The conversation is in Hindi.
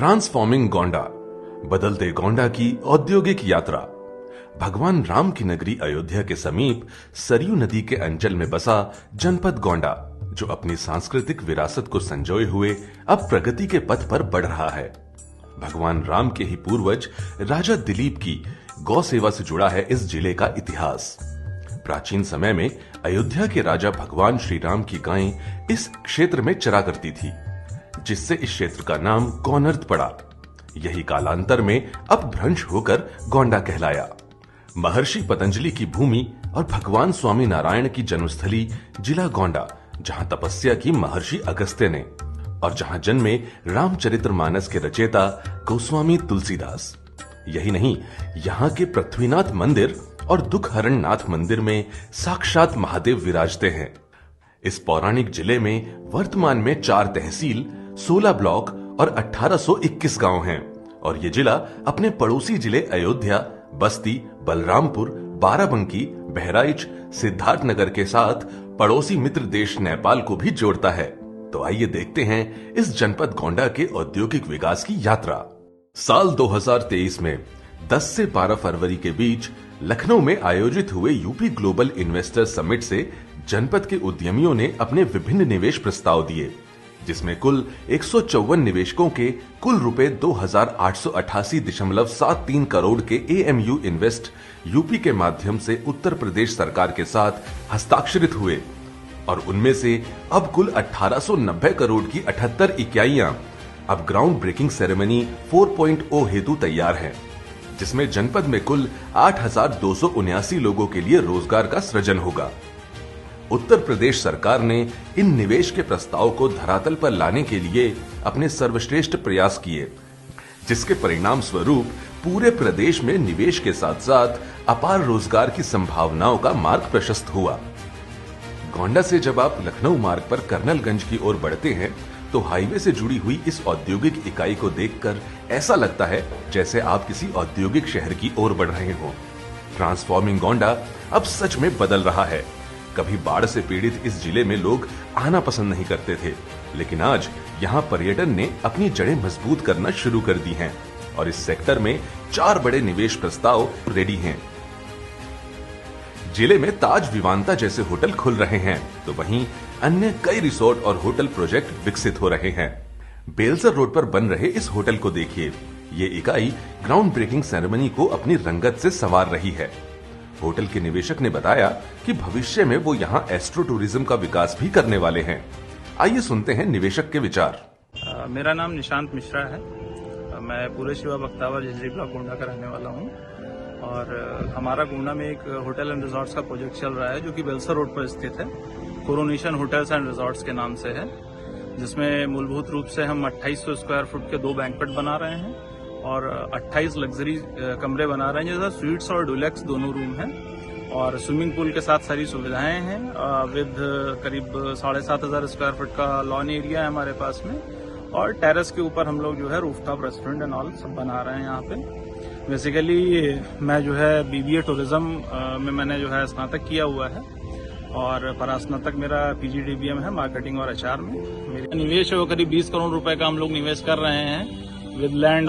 ट्रांसफॉर्मिंग गोंडा, बदलते गोंडा की औद्योगिक यात्रा। भगवान राम की नगरी अयोध्या के समीप सरयू नदी के अंचल में बसा जनपद गोंडा, जो अपनी सांस्कृतिक विरासत को संजोए हुए अब प्रगति के पथ पर बढ़ रहा है। भगवान राम के ही पूर्वज राजा दिलीप की गौ सेवा से जुड़ा है इस जिले का इतिहास। प्राचीन समय में अयोध्या के राजा भगवान श्री राम की गायें इस क्षेत्र में चरा करती थी, जिससे इस क्षेत्र का नाम गौनर्द पड़ा। यही कालांतर में अब भ्रंश होकर गोंडा कहलाया। महर्षि पतंजलि की भूमि और भगवान स्वामी नारायण की जन्मस्थली जिला गोंडा, जहां तपस्या की महर्षि अगस्त्य ने और जहां जन्मे रामचरितमानस के रचयिता गोस्वामी तुलसीदास। यही नहीं, यहाँ के पृथ्वीनाथ मंदिर और दुखहरण नाथ मंदिर में साक्षात महादेव विराजते हैं। इस पौराणिक जिले में वर्तमान में 4 तहसील, 16 ब्लॉक और 1821 गांव हैं और ये जिला अपने पड़ोसी जिले अयोध्या, बस्ती, बलरामपुर, बाराबंकी, बहराइच, सिद्धार्थनगर के साथ पड़ोसी मित्र देश नेपाल को भी जोड़ता है। तो आइए देखते हैं इस जनपद गोंडा के औद्योगिक विकास की यात्रा। साल 2023 में 10 से 12 फरवरी के बीच लखनऊ में आयोजित हुए यूपी ग्लोबल इन्वेस्टर समिट से जनपद के उद्यमियों ने अपने विभिन्न निवेश प्रस्ताव दिए, जिसमें कुल 154 निवेशकों के कुल रुपए 2888.73 करोड़ के एएमयू इन्वेस्ट यूपी के माध्यम से उत्तर प्रदेश सरकार के साथ हस्ताक्षरित हुए और उनमें से अब कुल 1890 करोड़ की 78 इकाइयां अब ग्राउंड ब्रेकिंग सेरेमनी 4.0 हेतु तैयार हैं, जिसमें जनपद में कुल 8,279 लोगों के लिए रोजगार का सृजन होगा। उत्तर प्रदेश सरकार ने इन निवेश के प्रस्ताव को धरातल पर लाने के लिए अपने सर्वश्रेष्ठ प्रयास किए, जिसके परिणाम स्वरूप पूरे प्रदेश में निवेश के साथ साथ अपार रोजगार की संभावनाओं का मार्ग प्रशस्त हुआ। गोंडा से जब आप लखनऊ मार्ग पर कर्नलगंज की ओर बढ़ते हैं तो हाईवे से जुड़ी हुई इस औद्योगिक इकाई को देखकर ऐसा लगता है जैसे आप किसी औद्योगिक शहर की ओर बढ़ रहे हो। ट्रांसफॉर्मिंग गोंडा अब सच में बदल रहा है। कभी बाढ़ से पीड़ित इस जिले में लोग आना पसंद नहीं करते थे, लेकिन आज यहाँ पर्यटन ने अपनी जड़ें मजबूत करना शुरू कर दी हैं और इस सेक्टर में 4 बड़े निवेश प्रस्ताव रेडी हैं। जिले में ताज विवांता जैसे होटल खुल रहे हैं, तो वहीं अन्य कई रिसोर्ट और होटल प्रोजेक्ट विकसित हो रहे हैं। बेलसर रोड पर बन रहे इस होटल को देखिए। ये इकाई ग्राउंड ब्रेकिंग सेरेमनी को अपनी रंगत से संवार रही है। होटल के निवेशक ने बताया कि भविष्य में वो यहाँ एस्ट्रो टूरिज्म का विकास भी करने वाले हैं। आइए सुनते हैं निवेशक के विचार। मेरा नाम निशांत मिश्रा है। मैं पूरे शिवा बख्तावर झिझरी ब्लॉक गोंडा का रहने वाला हूँ और हमारा गोंडा में एक होटल एंड रिजॉर्ट्स का प्रोजेक्ट चल रहा है, जो कि बेलसर रोड पर स्थित है। कोरोनेशन होटल्स एंड रिजॉर्ट्स के नाम से है, जिसमें मूलभूत रूप से हम 2800 स्क्वायर फुट के 2 बैंक्वेट बना रहे हैं और 28 लग्जरी कमरे बना रहे हैं, जैसा स्वीट्स और डुलेक्स दोनों रूम हैं और स्विमिंग पूल के साथ सारी सुविधाएं हैं। विद करीब 7,500 स्क्वायर फुट का लॉन एरिया है हमारे पास में और टेरेस के ऊपर हम लोग जो है रूफटॉप रेस्टोरेंट एंड ऑल सब बना रहे हैं यहाँ पे। बेसिकली मैं जो है BBA टूरिज्म में मैंने जो है स्नातक किया हुआ है और परास्नातक मेरा PGDBM है मार्केटिंग और HR में। मेरा निवेश है वो करीब 20 करोड़ रुपए का हम लोग निवेश कर रहे हैं विद लैंड